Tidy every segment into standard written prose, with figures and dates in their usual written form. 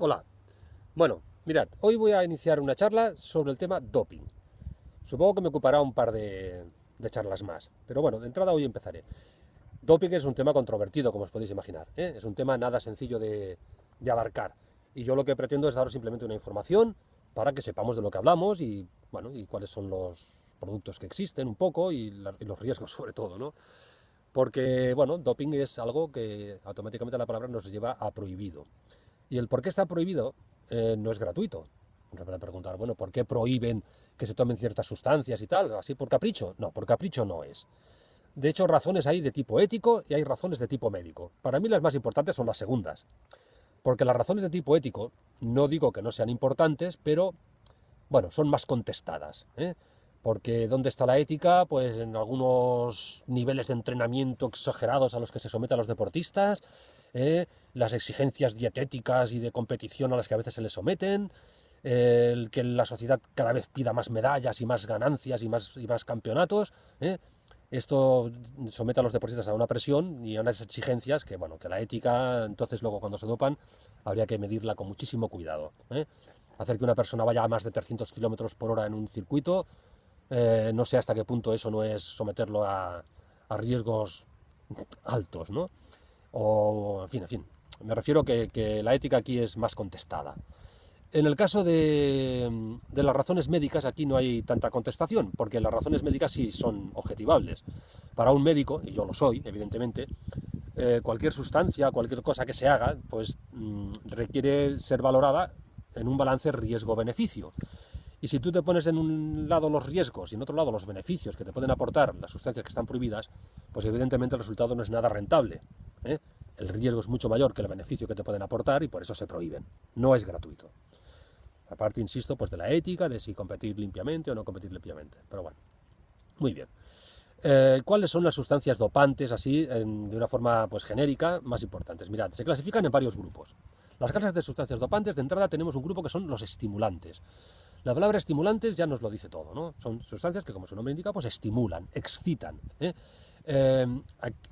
Hola. Bueno, mirad, hoy voy a iniciar una charla sobre el tema doping. Supongo que me ocupará un par de charlas más, pero bueno, de entrada hoy empezaré. Doping es un tema controvertido, como os podéis imaginar, ¿eh? Es un tema nada sencillo de abarcar. Y yo lo que pretendo es daros simplemente una información para que sepamos de lo que hablamos y, bueno, y cuáles son los productos que existen un poco y los riesgos sobre todo, ¿no? Porque, bueno, doping es algo que automáticamente la palabra nos lleva a prohibido. Y el por qué está prohibido no es gratuito. Uno puede preguntar, bueno, ¿por qué prohíben que se tomen ciertas sustancias y tal? ¿Así por capricho? No, por capricho no es. De hecho, razones hay de tipo ético y hay razones de tipo médico. Para mí las más importantes son las segundas. Porque las razones de tipo ético, no digo que no sean importantes, pero bueno, son más contestadas, ¿eh? Porque ¿dónde está la ética? Pues en algunos niveles de entrenamiento exagerados a los que se someten los deportistas, las exigencias dietéticas y de competición a las que a veces se les someten, el que la sociedad cada vez pida más medallas y más ganancias y más campeonatos, ¿eh? Esto somete a los deportistas a una presión y a unas exigencias que, bueno, que la ética, entonces luego cuando se dopan, habría que medirla con muchísimo cuidado, ¿eh? Hacer que una persona vaya a más de 300 kilómetros por hora en un circuito, no sé hasta qué punto eso no es someterlo a riesgos altos, ¿no? O, en fin, me refiero que la ética aquí es más contestada. En el caso de las razones médicas, aquí no hay tanta contestación, porque las razones médicas sí son objetivables. Para un médico, y yo lo soy, evidentemente, cualquier sustancia, cualquier cosa que se haga, pues requiere ser valorada en un balance riesgo-beneficio. Y si tú te pones en un lado los riesgos y en otro lado los beneficios que te pueden aportar las sustancias que están prohibidas, pues evidentemente el resultado no es nada rentable, ¿eh? El riesgo es mucho mayor que el beneficio que te pueden aportar y por eso se prohíben. No es gratuito. Aparte, insisto, pues de la ética, de si competir limpiamente o no competir limpiamente. Pero bueno, muy bien. ¿Cuáles son las sustancias dopantes, así, de una forma pues genérica, más importantes? Mirad, se clasifican en varios grupos. Las clases de sustancias dopantes, de entrada tenemos un grupo que son los estimulantes. La palabra estimulantes ya nos lo dice todo, ¿no? Son sustancias que, como su nombre indica, pues estimulan, excitan, ¿eh?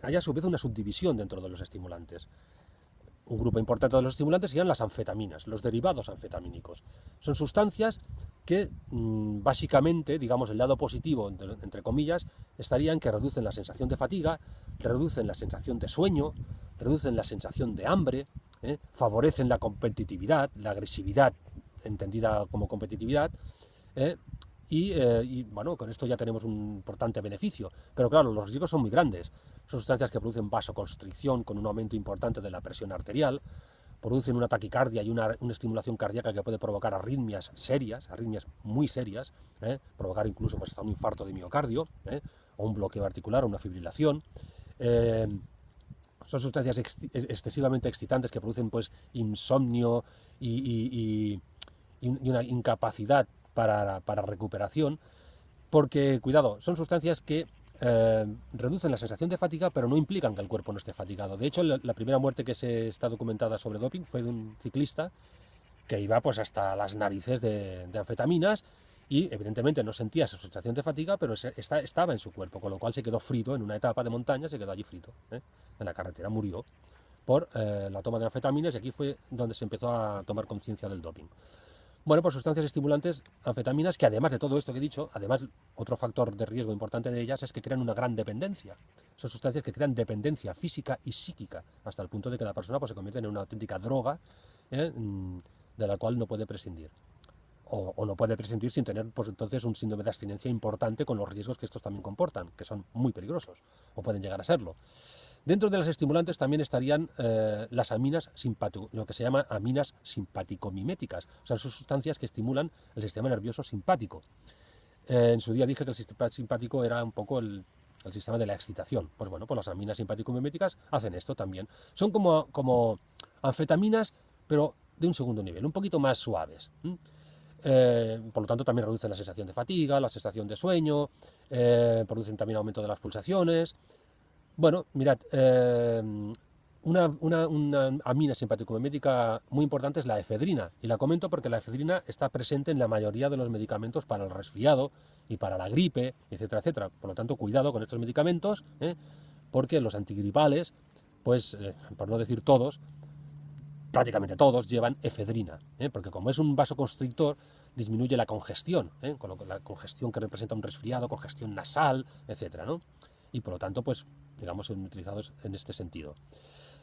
Hay a su vez una subdivisión dentro de los estimulantes. Un grupo importante de los estimulantes serían las anfetaminas, los derivados anfetamínicos. Son sustancias que básicamente, digamos, el lado positivo, entre comillas, estaría en que reducen la sensación de fatiga, reducen la sensación de sueño, reducen la sensación de hambre, favorecen la competitividad, la agresividad, entendida como competitividad, ¿eh? Y bueno, con esto ya tenemos un importante beneficio. Pero claro, los riesgos son muy grandes. Son sustancias que producen vasoconstricción con un aumento importante de la presión arterial, producen una taquicardia y una estimulación cardíaca que puede provocar arritmias serias, arritmias muy serias, provocar incluso pues, hasta un infarto de miocardio, o un bloqueo articular o una fibrilación. Eh, Son sustancias excesivamente excitantes que producen pues insomnio y una incapacidad para recuperación, porque, cuidado, son sustancias que reducen la sensación de fatiga, pero no implican que el cuerpo no esté fatigado. De hecho, la primera muerte que se está documentada sobre doping fue de un ciclista que iba pues hasta las narices de anfetaminas y evidentemente no sentía esa sensación de fatiga, pero estaba en su cuerpo, con lo cual se quedó frito en una etapa de montaña, se quedó allí frito, ¿eh? En la carretera, murió por la toma de anfetaminas y aquí fue donde se empezó a tomar conciencia del doping. Bueno, pues sustancias estimulantes, anfetaminas, que además de todo esto que he dicho, además otro factor de riesgo importante de ellas es que crean una gran dependencia. Son sustancias que crean dependencia física y psíquica, hasta el punto de que la persona pues, se convierte en una auténtica droga, ¿eh? De la cual no puede prescindir. O no puede prescindir sin tener pues entonces un síndrome de abstinencia importante con los riesgos que estos también comportan, que son muy peligrosos, o pueden llegar a serlo. Dentro de las estimulantes también estarían las aminas lo que se llama aminas simpaticomiméticas, o sea, son sustancias que estimulan el sistema nervioso simpático. En su día dije que el sistema simpático era un poco el sistema de la excitación. Pues bueno, pues las aminas simpaticomiméticas hacen esto también. Son como anfetaminas, pero de un segundo nivel, un poquito más suaves. Por lo tanto, también reducen la sensación de fatiga, la sensación de sueño, producen también aumento de las pulsaciones. Bueno, mirad, una amina simpaticomimética muy importante es la efedrina, y la comento porque la efedrina está presente en la mayoría de los medicamentos para el resfriado y para la gripe, etcétera, etcétera. Por lo tanto, cuidado con estos medicamentos, porque los antigripales, pues, por no decir todos, prácticamente todos llevan efedrina, porque como es un vasoconstrictor, disminuye la congestión, la congestión que representa un resfriado, congestión nasal, etcétera, ¿no? Y por lo tanto, pues, digamos, son utilizados en este sentido.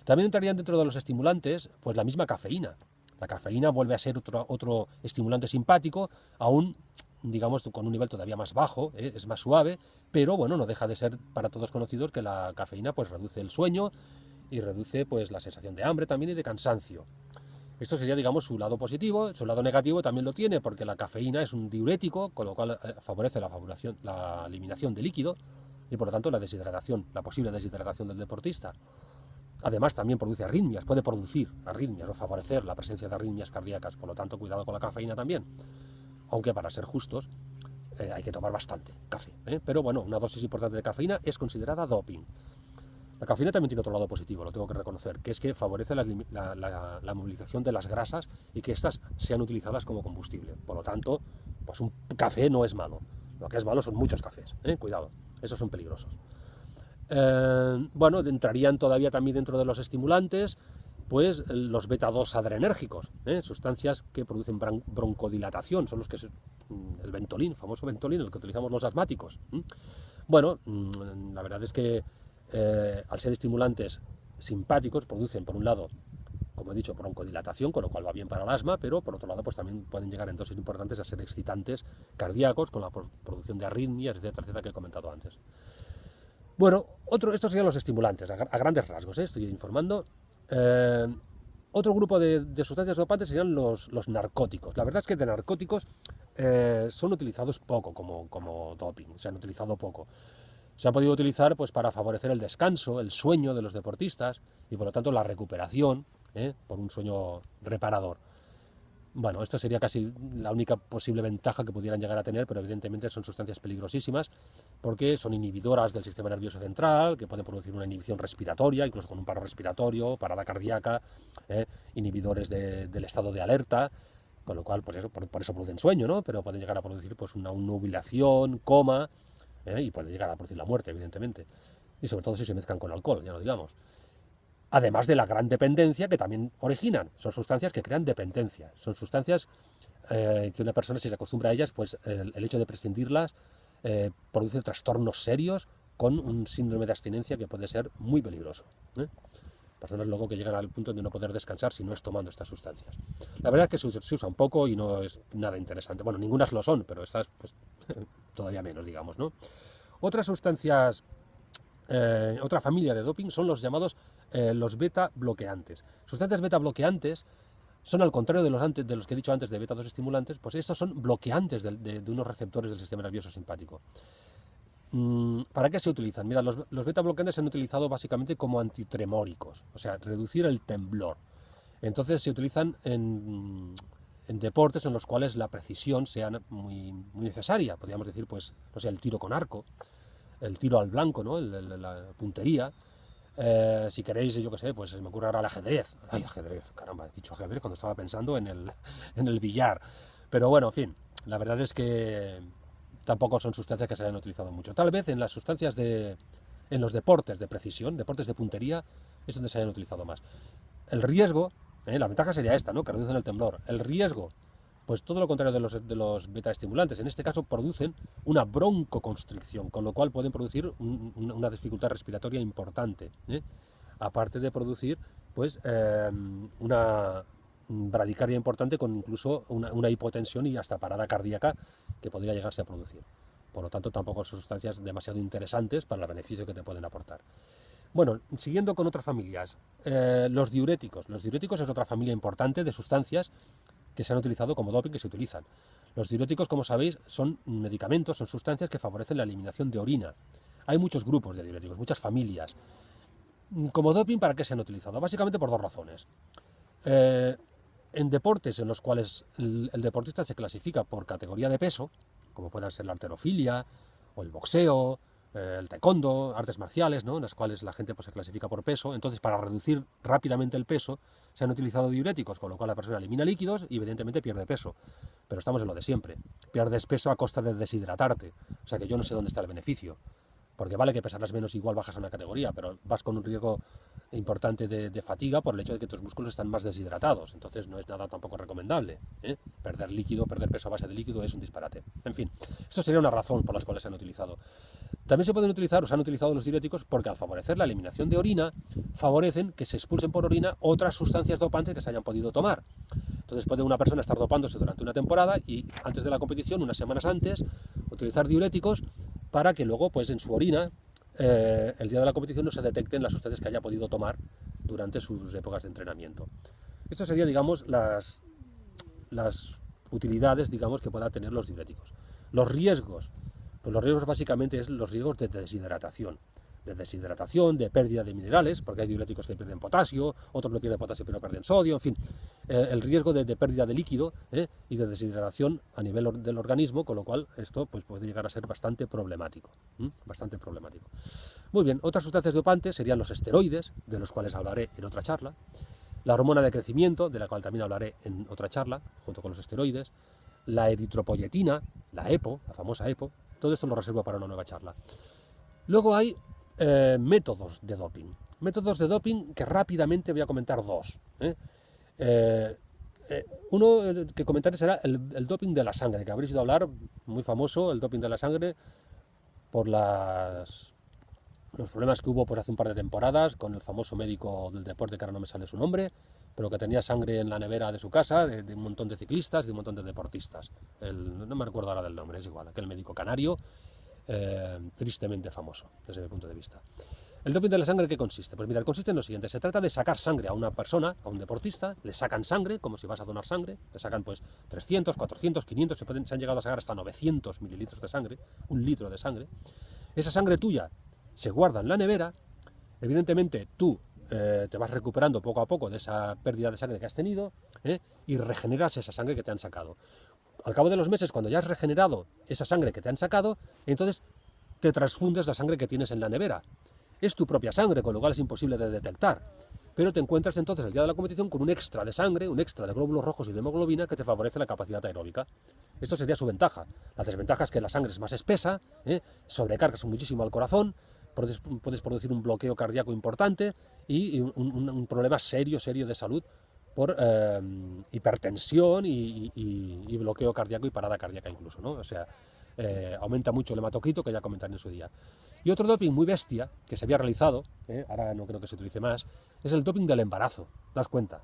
También entrarían dentro de los estimulantes, pues la misma cafeína. La cafeína vuelve a ser otro estimulante simpático, aún, digamos, con un nivel todavía más bajo, es más suave, pero bueno, no deja de ser para todos conocidos que la cafeína pues reduce el sueño y reduce pues la sensación de hambre también y de cansancio. Esto sería, digamos, su lado positivo. Su lado negativo también lo tiene porque la cafeína es un diurético, con lo cual favorece la eliminación de líquido y por lo tanto la deshidratación, la posible deshidratación del deportista. Además también produce arritmias, puede producir arritmias o favorecer la presencia de arritmias cardíacas, por lo tanto cuidado con la cafeína también. Aunque para ser justos hay que tomar bastante café, pero bueno, una dosis importante de cafeína es considerada doping. La cafeína también tiene otro lado positivo, lo tengo que reconocer, que es que favorece la movilización de las grasas y que éstas sean utilizadas como combustible. Por lo tanto, pues un café no es malo. Lo que es malo son muchos cafés, cuidado, esos son peligrosos. Bueno, entrarían todavía también dentro de los estimulantes, pues los beta-2 adrenérgicos, sustancias que producen broncodilatación, son los que el Ventolin, famoso Ventolin, el que utilizamos los asmáticos. Bueno, la verdad es que al ser estimulantes simpáticos producen, por un lado, como he dicho, broncodilatación, con lo cual va bien para el asma, pero por otro lado pues también pueden llegar en dosis importantes a ser excitantes cardíacos, con la producción de arritmias, etcétera, etcétera, que he comentado antes. Bueno, estos serían los estimulantes, a grandes rasgos, estoy informando. Otro grupo de sustancias dopantes serían los narcóticos. La verdad es que de narcóticos son utilizados poco como doping, se han utilizado poco. Se ha podido utilizar pues, para favorecer el descanso, el sueño de los deportistas y por lo tanto la recuperación por un sueño reparador. Bueno, esto sería casi la única posible ventaja que pudieran llegar a tener, pero evidentemente son sustancias peligrosísimas porque son inhibidoras del sistema nervioso central, que pueden producir una inhibición respiratoria, incluso con un paro respiratorio, parada cardíaca, inhibidores del estado de alerta, con lo cual pues eso, por eso producen sueño, ¿no? Pero pueden llegar a producir pues, una nubilación, coma, y puede llegar a producir la muerte, evidentemente. Y sobre todo si se mezclan con alcohol, ya lo digamos. Además de la gran dependencia que también originan. Son sustancias que crean dependencia. Son sustancias que una persona, si se acostumbra a ellas, pues el hecho de prescindirlas produce trastornos serios con un síndrome de abstinencia que puede ser muy peligroso. Personas luego que llegan al punto de no poder descansar si no es tomando estas sustancias. La verdad es que se usa un poco y no es nada interesante. Bueno, ningunas lo son, pero estas pues todavía menos, digamos, ¿no? Otras sustancias, otra familia de doping son los llamados los beta bloqueantes. Sustancias beta bloqueantes son, al contrario de los que he dicho antes de beta-2 estimulantes, pues estos son bloqueantes de unos receptores del sistema nervioso simpático. ¿Para qué se utilizan? Mira, los beta bloqueantes se han utilizado básicamente como antitremóricos, o sea, reducir el temblor. Entonces se utilizan en deportes en los cuales la precisión sea muy, muy necesaria. Podríamos decir, pues, no sé, el tiro con arco, el tiro al blanco, ¿no? La puntería. Si queréis, yo qué sé, pues se me ocurre ahora el ajedrez. Ay, ajedrez, caramba, he dicho ajedrez cuando estaba pensando en el billar. Pero bueno, en fin, la verdad es que tampoco son sustancias que se hayan utilizado mucho. Tal vez en las sustancias en los deportes de precisión, deportes de puntería, es donde se hayan utilizado más. El riesgo, la ventaja sería esta, ¿no? Que reducen el temblor. El riesgo, pues todo lo contrario de los beta-estimulantes. En este caso producen una broncoconstricción, con lo cual pueden producir una dificultad respiratoria importante. Aparte de producir pues, una bradicardia importante con incluso una hipotensión y hasta parada cardíaca que podría llegarse a producir. Por lo tanto, tampoco son sustancias demasiado interesantes para el beneficio que te pueden aportar. Bueno, siguiendo con otras familias, los diuréticos. Los diuréticos es otra familia importante de sustancias que se han utilizado como doping, que se utilizan. Los diuréticos, como sabéis, son medicamentos, son sustancias que favorecen la eliminación de orina. Hay muchos grupos de diuréticos, muchas familias. Como doping, ¿para qué se han utilizado? Básicamente por dos razones. En deportes en los cuales el deportista se clasifica por categoría de peso, como puedan ser la halterofilia o el boxeo, el taekwondo, artes marciales, ¿no? En las cuales la gente pues, se clasifica por peso. Entonces, para reducir rápidamente el peso, se han utilizado diuréticos, con lo cual la persona elimina líquidos y evidentemente pierde peso. Pero estamos en lo de siempre. Pierdes peso a costa de deshidratarte. O sea que yo no sé dónde está el beneficio. porque vale que pesarlas menos igual bajas a una categoría, pero vas con un riesgo importante de fatiga por el hecho de que tus músculos están más deshidratados, entonces no es nada tampoco recomendable, ¿eh? Perder líquido, perder peso a base de líquido es un disparate. En fin, esto sería una razón por las cuales se han utilizado. También se pueden utilizar, o se han utilizado los diuréticos porque al favorecer la eliminación de orina, favorecen que se expulsen por orina otras sustancias dopantes que se hayan podido tomar. Entonces puede una persona estar dopándose durante una temporada y antes de la competición, unas semanas antes, utilizar diuréticos para que luego, pues en su orina, el día de la competición no se detecten las sustancias que haya podido tomar durante sus épocas de entrenamiento. Esto sería, digamos, las utilidades, digamos, que pueda tener los diuréticos. Los riesgos, pues los riesgos básicamente es los riesgos de deshidratación, de pérdida de minerales, porque hay diuréticos que pierden potasio, otros no pierden potasio pero pierden sodio, en fin, el riesgo de pérdida de líquido y de deshidratación a nivel del organismo, con lo cual esto pues, puede llegar a ser bastante problemático, bastante problemático. Muy bien, otras sustancias dopantes serían los esteroides, de los cuales hablaré en otra charla, la hormona de crecimiento, de la cual también hablaré en otra charla, junto con los esteroides, la eritropoyetina, la EPO, la famosa EPO, todo esto lo reservo para una nueva charla. Luego hay métodos de doping. Métodos de doping que rápidamente voy a comentar dos. Uno que comentaré será el doping de la sangre, que habréis oído hablar, muy famoso, el doping de la sangre, por los problemas que hubo por hace un par de temporadas con el famoso médico del deporte, que ahora no me sale su nombre, pero que tenía sangre en la nevera de su casa, de un montón de ciclistas, de un montón de deportistas. No me recuerdo ahora del nombre, es igual, aquel médico canario, tristemente famoso desde mi punto de vista. ¿El doping de la sangre qué consiste? Pues mira, consiste en lo siguiente: se trata de sacar sangre a una persona, a un deportista, le sacan sangre, como si vas a donar sangre, te sacan pues 300, 400, 500, se han llegado a sacar hasta 900 mililitros de sangre, un litro de sangre. Esa sangre tuya se guarda en la nevera, evidentemente tú te vas recuperando poco a poco de esa pérdida de sangre que has tenido y regeneras esa sangre que te han sacado. Al cabo de los meses, cuando ya has regenerado esa sangre que te han sacado, entonces te transfundes la sangre que tienes en la nevera. Es tu propia sangre, con lo cual es imposible de detectar. Pero te encuentras entonces el día de la competición con un extra de sangre, un extra de glóbulos rojos y de hemoglobina que te favorece la capacidad aeróbica. Esto sería su ventaja. La desventaja es que la sangre es más espesa, sobrecargas muchísimo al corazón, puedes producir un bloqueo cardíaco importante y un problema serio de salud por hipertensión y bloqueo cardíaco y parada cardíaca incluso, ¿no? O sea, aumenta mucho el hematocrito, que ya comentaré en su día. Y otro doping muy bestia que se había realizado, ahora no creo que se utilice más, es el doping del embarazo. ¿Das cuenta?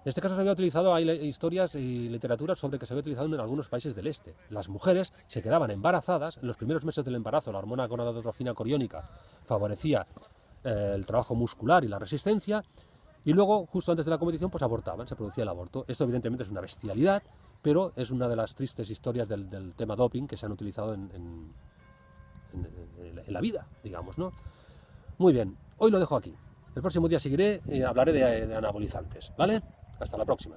En este caso se había utilizado, hay historias y literatura sobre que se había utilizado en algunos países del este. Las mujeres se quedaban embarazadas en los primeros meses del embarazo. La hormona gonadotrofina coriónica favorecía el trabajo muscular y la resistencia, y luego, justo antes de la competición, pues abortaban, se producía el aborto. Esto evidentemente es una bestialidad, pero es una de las tristes historias del tema doping que se han utilizado en la vida, digamos, ¿no? Muy bien, hoy lo dejo aquí. El próximo día seguiré y hablaré de anabolizantes, ¿vale? Hasta la próxima.